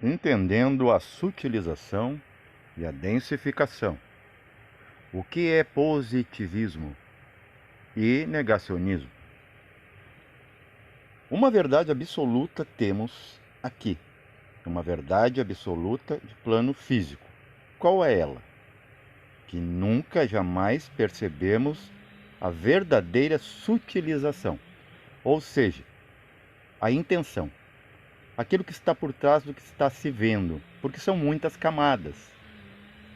Entendendo a sutilização e a densificação. O que é positivismo e negacionismo? Uma verdade absoluta temos aqui. Uma verdade absoluta de plano físico. Qual é ela? Que nunca, jamais percebemos a verdadeira sutilização. Ou seja, a intenção. Aquilo que está por trás do que está se vendo. Porque são muitas camadas.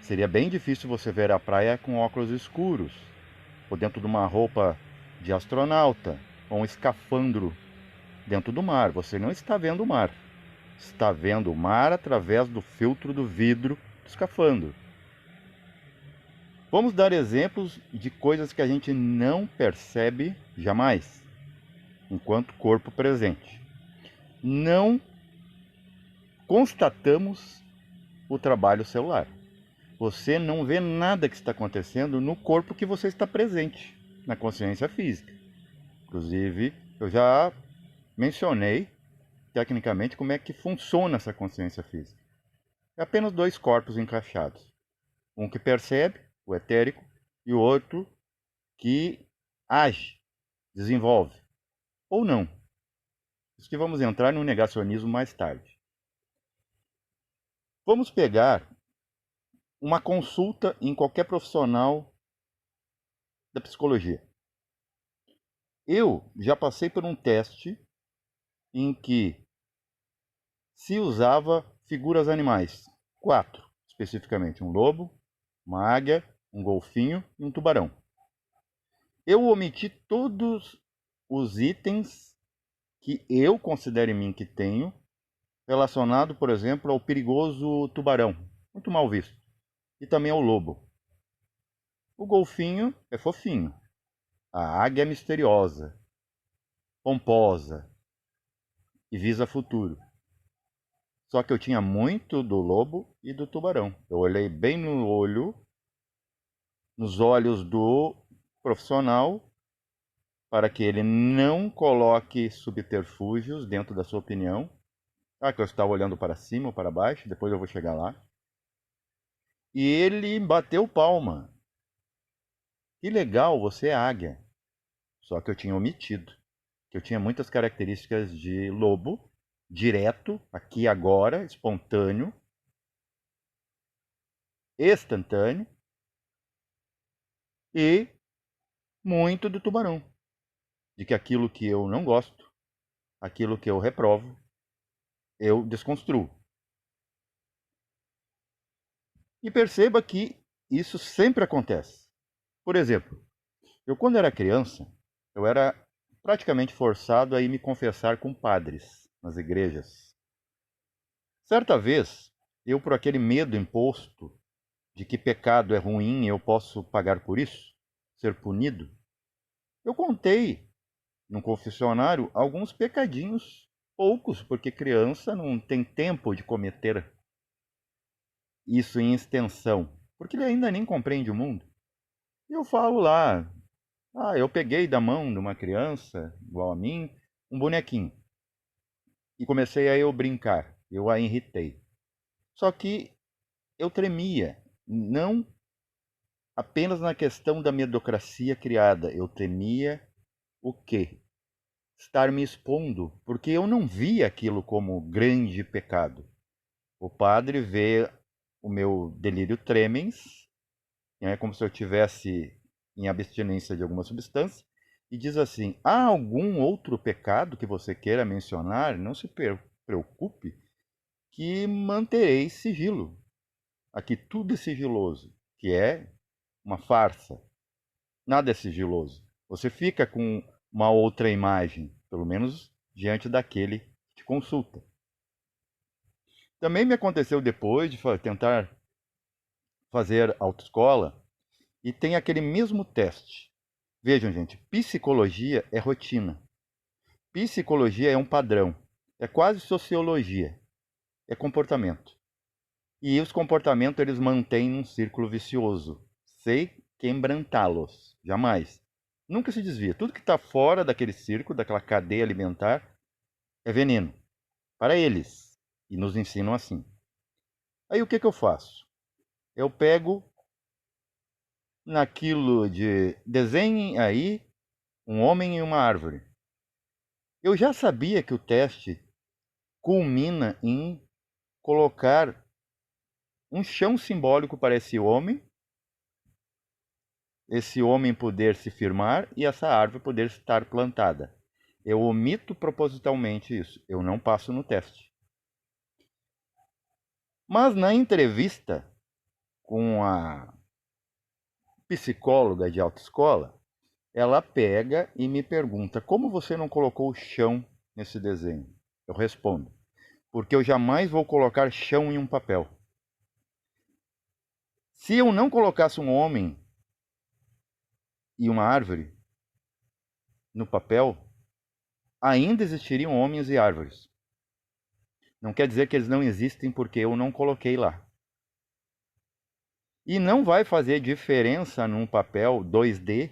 Seria bem difícil você ver a praia com óculos escuros, ou dentro de uma roupa de astronauta, ou um escafandro dentro do mar. Você não está vendo o mar. Está vendo o mar através do filtro do vidro do escafandro. Vamos dar exemplos de coisas que a gente não percebe jamais, enquanto corpo presente. Não constatamos o trabalho celular. Você não vê nada que está acontecendo no corpo que você está presente, na consciência física. Inclusive, eu já mencionei tecnicamente como é que funciona essa consciência física. É apenas dois corpos encaixados. Um que percebe, o etérico, e o outro que age, desenvolve. Ou não. Isso que vamos entrar no negacionismo mais tarde. Vamos pegar uma consulta em qualquer profissional da psicologia. Eu já passei por um teste em que se usava figuras animais. 4, especificamente. Um lobo, uma águia, um golfinho e um tubarão. Eu omiti todos os itens que eu considero em mim que tenho, relacionado, por exemplo, ao perigoso tubarão, muito mal visto, e também ao lobo. O golfinho é fofinho, a águia é misteriosa, pomposa e visa futuro. Só que eu tinha muito do lobo e do tubarão. Eu olhei bem no olho, nos olhos do profissional, para que ele não coloque subterfúgios dentro da sua opinião. Que eu estava olhando para cima ou para baixo, depois eu vou chegar lá. E ele bateu palma. Que legal, você é águia. Só que eu tinha omitido. Que eu tinha muitas características de lobo, direto, aqui agora, espontâneo, instantâneo, e muito do tubarão. De que aquilo que eu não gosto, aquilo que eu reprovo, eu desconstruo. E perceba que isso sempre acontece. Por exemplo, eu quando era criança, eu era praticamente forçado a ir me confessar com padres nas igrejas. Certa vez, eu por aquele medo imposto de que pecado é ruim e eu posso pagar por isso, ser punido, eu contei no confessionário alguns pecadinhos, poucos, porque criança não tem tempo de cometer isso em extensão, porque ele ainda nem compreende o mundo. E eu falo lá, eu peguei da mão de uma criança, igual a mim, um bonequinho. E comecei a eu brincar, eu a irritei. Só que eu tremia, não apenas na questão da medocracia criada, eu temia o quê? Estar me expondo, porque eu não via aquilo como grande pecado. O padre vê o meu delírio tremens, como se eu tivesse em abstinência de alguma substância, e diz assim: há algum outro pecado que você queira mencionar? Não se preocupe, que manterei sigilo. Aqui tudo é sigiloso, que é uma farsa. Nada é sigiloso. Você fica com uma outra imagem, pelo menos diante daquele que te consulta. Também me aconteceu depois de tentar fazer autoescola, e tem aquele mesmo teste. Vejam, gente, psicologia é rotina. Psicologia é um padrão. É quase sociologia. É comportamento. E os comportamentos eles mantêm um círculo vicioso. Sei quebrantá-los. Jamais. Nunca se desvia. Tudo que está fora daquele círculo, daquela cadeia alimentar, é veneno. Para eles. E nos ensinam assim. Aí o que eu faço? Eu pego naquilo de desenhe aí um homem e uma árvore. Eu já sabia que o teste culmina em colocar um chão simbólico para esse homem poder se firmar e essa árvore poder estar plantada. Eu omito propositalmente isso, eu não passo no teste. Mas na entrevista com a psicóloga de autoescola, ela pega e me pergunta: como você não colocou o chão nesse desenho? Eu respondo: porque eu jamais vou colocar chão em um papel. Se eu não colocasse um homem e uma árvore no papel, ainda existiriam homens e árvores. Não quer dizer que eles não existem porque eu não coloquei lá. E não vai fazer diferença num papel 2D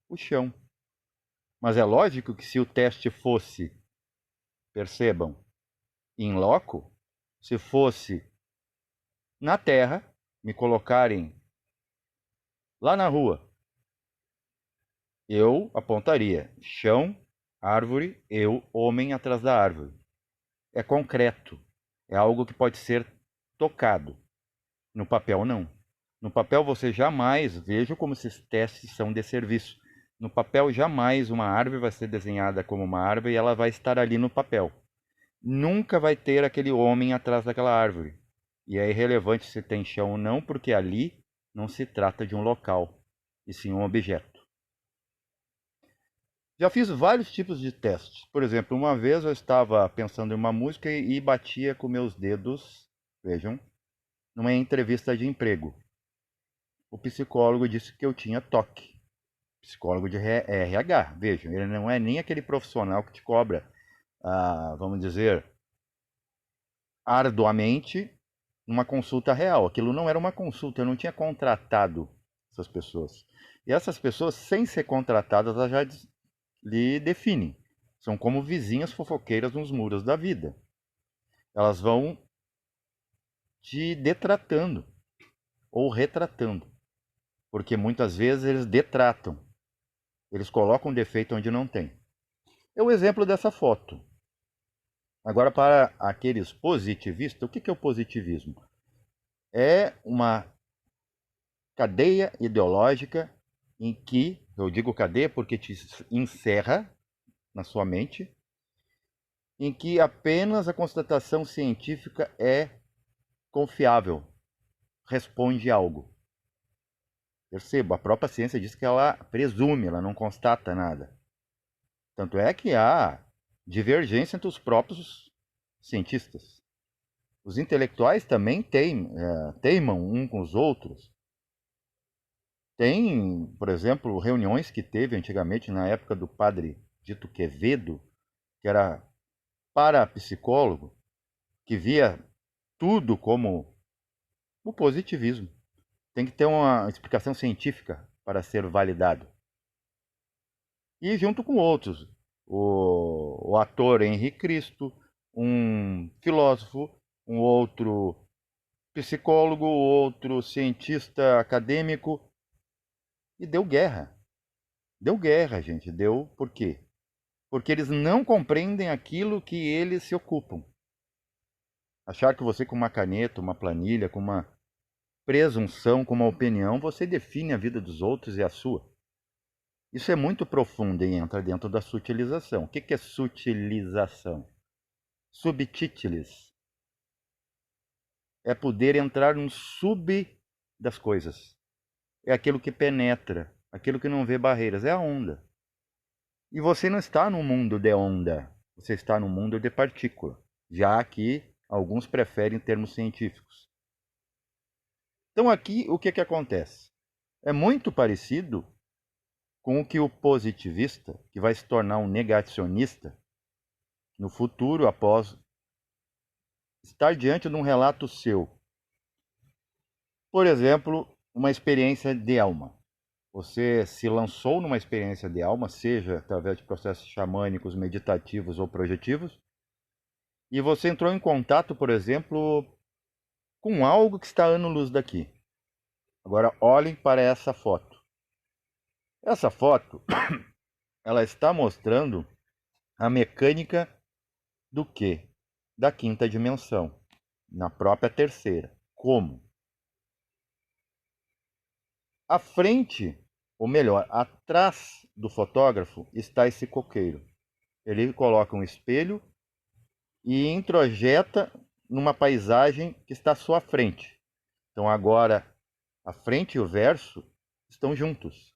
o chão. Mas é lógico que se o teste fosse, percebam, in loco, se fosse na terra, me colocarem lá na rua, eu apontaria chão, árvore, eu, homem atrás da árvore. É concreto, é algo que pode ser tocado. No papel, não. No papel, você jamais, veja como esses testes são de serviço. No papel, jamais uma árvore vai ser desenhada como uma árvore e ela vai estar ali no papel. Nunca vai ter aquele homem atrás daquela árvore. E é irrelevante se tem chão ou não, porque ali não se trata de um local, e sim um objeto. Já fiz vários tipos de testes. Por exemplo, uma vez eu estava pensando em uma música e batia com meus dedos, vejam, numa entrevista de emprego. O psicólogo disse que eu tinha toque. Psicólogo de RH, vejam, ele não é nem aquele profissional que te cobra, vamos dizer, arduamente uma consulta real. Aquilo não era uma consulta, eu não tinha contratado essas pessoas. E essas pessoas, sem ser contratadas, elas já lhe definem. São como vizinhas fofoqueiras nos muros da vida. Elas vão te detratando ou retratando, porque muitas vezes eles detratam. Eles colocam defeito onde não tem. É o exemplo dessa foto. Agora, para aqueles positivistas, o que é o positivismo? É uma cadeia ideológica em que, eu digo cadeia porque te encerra na sua mente, em que apenas a constatação científica é confiável, responde algo. Perceba, a própria ciência diz que ela presume, ela não constata nada. Tanto é que há divergência entre os próprios cientistas. Os intelectuais também teimam uns com os outros. Tem, por exemplo, reuniões que teve antigamente na época do padre Dito Quevedo, que era parapsicólogo, que via tudo como o positivismo. Tem que ter uma explicação científica para ser validado. E junto com outros, o ator Henri Cristo, um filósofo, um outro psicólogo, outro cientista acadêmico, e deu guerra. Deu guerra, gente. Deu por quê? Porque eles não compreendem aquilo que eles se ocupam. Achar que você com uma caneta, uma planilha, com uma presunção, com uma opinião, você define a vida dos outros e a sua. Isso é muito profundo e entra dentro da sutilização. O que é sutilização? Subtítelis. É poder entrar no sub das coisas. É aquilo que penetra, aquilo que não vê barreiras. É a onda. E você não está no mundo de onda, você está no mundo de partícula, já que alguns preferem termos científicos. Então aqui o que acontece? É muito parecido com o que o positivista, que vai se tornar um negacionista no futuro após estar diante de um relato seu. Por exemplo, uma experiência de alma. Você se lançou numa experiência de alma, seja através de processos xamânicos, meditativos ou projetivos, e você entrou em contato, por exemplo, com algo que está anos-luz daqui. Agora olhem para essa foto. Essa foto, ela está mostrando a mecânica do quê? Da quinta dimensão, na própria terceira. Como? À frente, ou melhor, atrás do fotógrafo está esse coqueiro. Ele coloca um espelho e introjeta numa paisagem que está à sua frente. Então agora a frente e o verso estão juntos.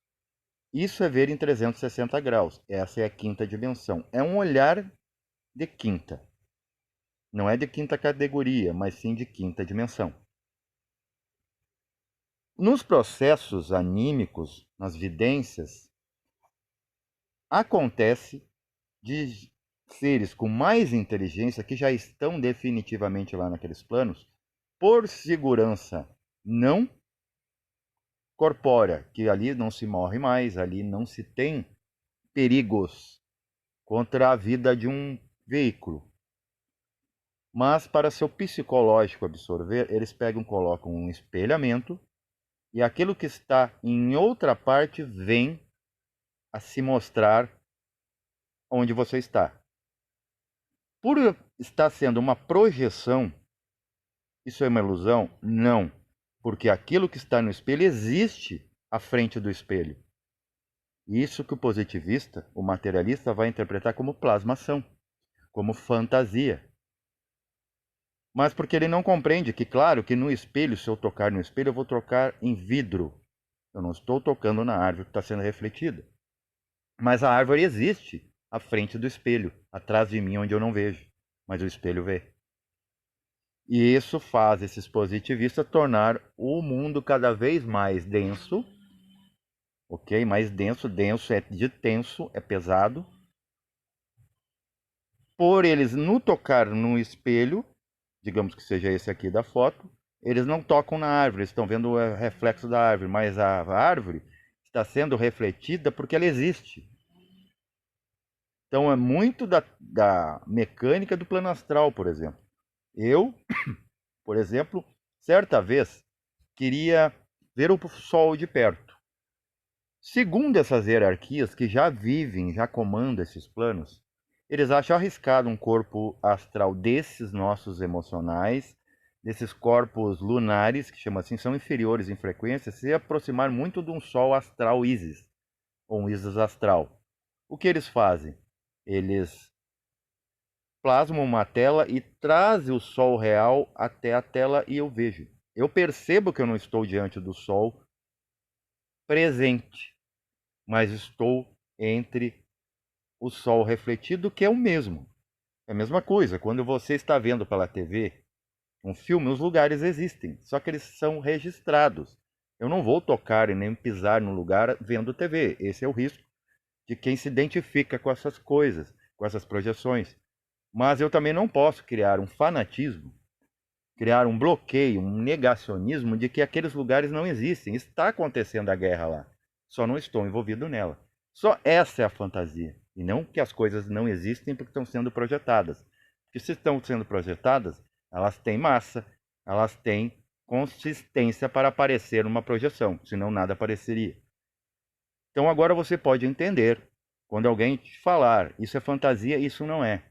Isso é ver em 360 graus. Essa é a quinta dimensão. É um olhar de quinta. Não é de quinta categoria, mas sim de quinta dimensão. Nos processos anímicos, nas vidências, acontece de seres com mais inteligência que já estão definitivamente lá naqueles planos, por segurança não corpórea, que ali não se morre mais, ali não se tem perigos contra a vida de um veículo. Mas para seu psicológico absorver, eles pegam, colocam um espelhamento e aquilo que está em outra parte vem a se mostrar onde você está. Por estar sendo uma projeção, isso é uma ilusão? Não, porque aquilo que está no espelho existe à frente do espelho. Isso que o positivista, o materialista, vai interpretar como plasmação, como fantasia. Mas porque ele não compreende que, claro, que no espelho, se eu tocar no espelho, eu vou tocar em vidro. Eu não estou tocando na árvore que está sendo refletida. Mas a árvore existe à frente do espelho, atrás de mim, onde eu não vejo. Mas o espelho vê. E isso faz esses positivistas tornar o mundo cada vez mais denso, ok? Mais denso, denso é de tenso, é pesado. Por eles no tocar no espelho, digamos que seja esse aqui da foto, eles não tocam na árvore, eles estão vendo o reflexo da árvore, mas a árvore está sendo refletida porque ela existe. Então é muito da mecânica do plano astral, por exemplo. Eu, por exemplo, certa vez queria ver o Sol de perto. Segundo essas hierarquias que já vivem, já comandam esses planos, eles acham arriscado um corpo astral desses nossos emocionais, desses corpos lunares, que chamam assim, são inferiores em frequência, se aproximar muito de um Sol astral Isis, ou um Isis astral. O que eles fazem? Eles plasmam uma tela e trazem o Sol real até a tela e eu vejo. Eu percebo que eu não estou diante do Sol presente, mas estou entre o Sol refletido, que é o mesmo. É a mesma coisa, quando você está vendo pela TV um filme, os lugares existem, só que eles são registrados. Eu não vou tocar e nem pisar no lugar vendo TV. Esse é o risco de quem se identifica com essas coisas, com essas projeções. Mas eu também não posso criar um fanatismo, criar um bloqueio, um negacionismo de que aqueles lugares não existem. Está acontecendo a guerra lá, só não estou envolvido nela. Só essa é a fantasia, e não que as coisas não existem porque estão sendo projetadas. Porque se estão sendo projetadas, elas têm massa, elas têm consistência para aparecer numa projeção, senão nada apareceria. Então agora você pode entender, quando alguém te falar, isso é fantasia, isso não é.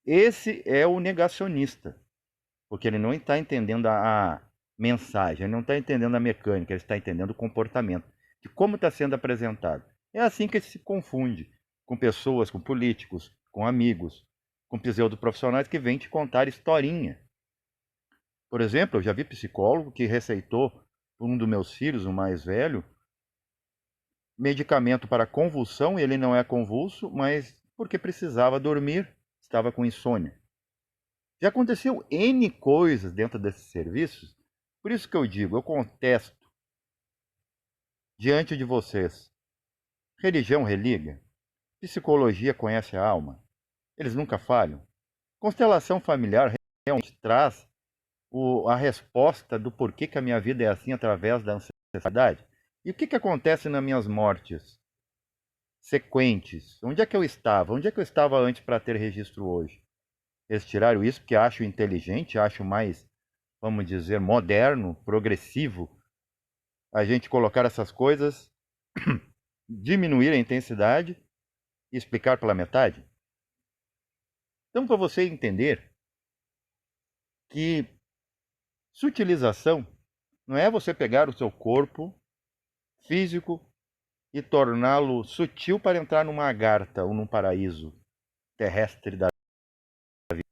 Esse é o negacionista, porque ele não está entendendo a mensagem, ele não está entendendo a mecânica, ele está entendendo o comportamento, de como está sendo apresentado. É assim que ele se confunde com pessoas, com políticos, com amigos, com pseudoprofissionais que vêm te contar historinha. Por exemplo, eu já vi psicólogo que receitou para um dos meus filhos, o mais velho, medicamento para convulsão, e ele não é convulso, mas porque precisava dormir, estava com insônia. Já aconteceu N coisas dentro desses serviços, por isso que eu digo, eu contesto diante de vocês. Religião religa, psicologia conhece a alma, eles nunca falham. Constelação familiar realmente traz a resposta do porquê que a minha vida é assim através da ancestralidade. E o que acontece nas minhas mortes sequentes? Onde é que eu estava? Onde é que eu estava antes para ter registro hoje? Eles tiraram isso porque acham inteligente, acham mais, vamos dizer, moderno, progressivo, a gente colocar essas coisas, diminuir a intensidade e explicar pela metade. Então, para você entender que sutilização não é você pegar o seu corpo físico e torná-lo sutil para entrar numa agartha ou num paraíso terrestre da vida.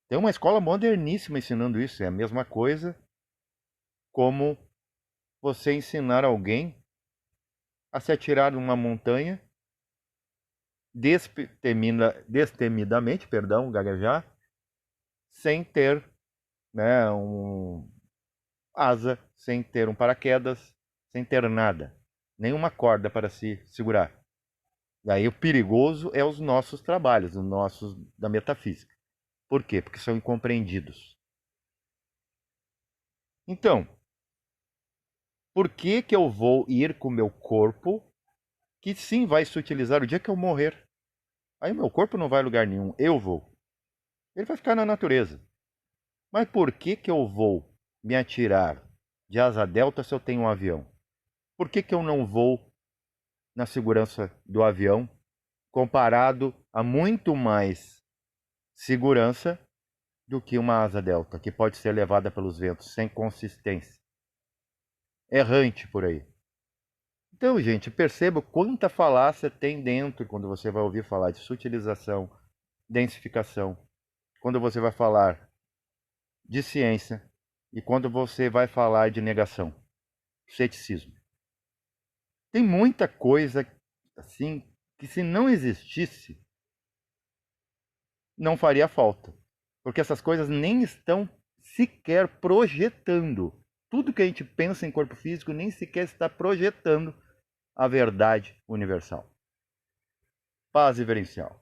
Tem uma escola moderníssima ensinando isso. É a mesma coisa como você ensinar alguém a se atirar numa montanha destemidamente, gaguejar, sem ter, né, asa, sem ter um paraquedas, sem ter nada, nenhuma corda para se segurar. Daí o perigoso é os nossos trabalhos, os nossos da metafísica. Por quê? Porque são incompreendidos. Então, por que que eu vou ir com o meu corpo, que sim vai se utilizar o dia que eu morrer? Aí o meu corpo não vai a lugar nenhum, eu vou. Ele vai ficar na natureza. Mas por que que eu vou me atirar de asa delta se eu tenho um avião? Por que que eu não vou na segurança do avião comparado a muito mais segurança do que uma asa delta, que pode ser levada pelos ventos sem consistência, errante por aí? Então, gente, perceba quanta falácia tem dentro quando você vai ouvir falar de sutilização, densificação, quando você vai falar de ciência e quando você vai falar de negação, ceticismo. Tem muita coisa assim que, se não existisse, não faria falta. Porque essas coisas nem estão sequer projetando. Tudo que a gente pensa em corpo físico nem sequer está projetando a verdade universal. Paz e verencial.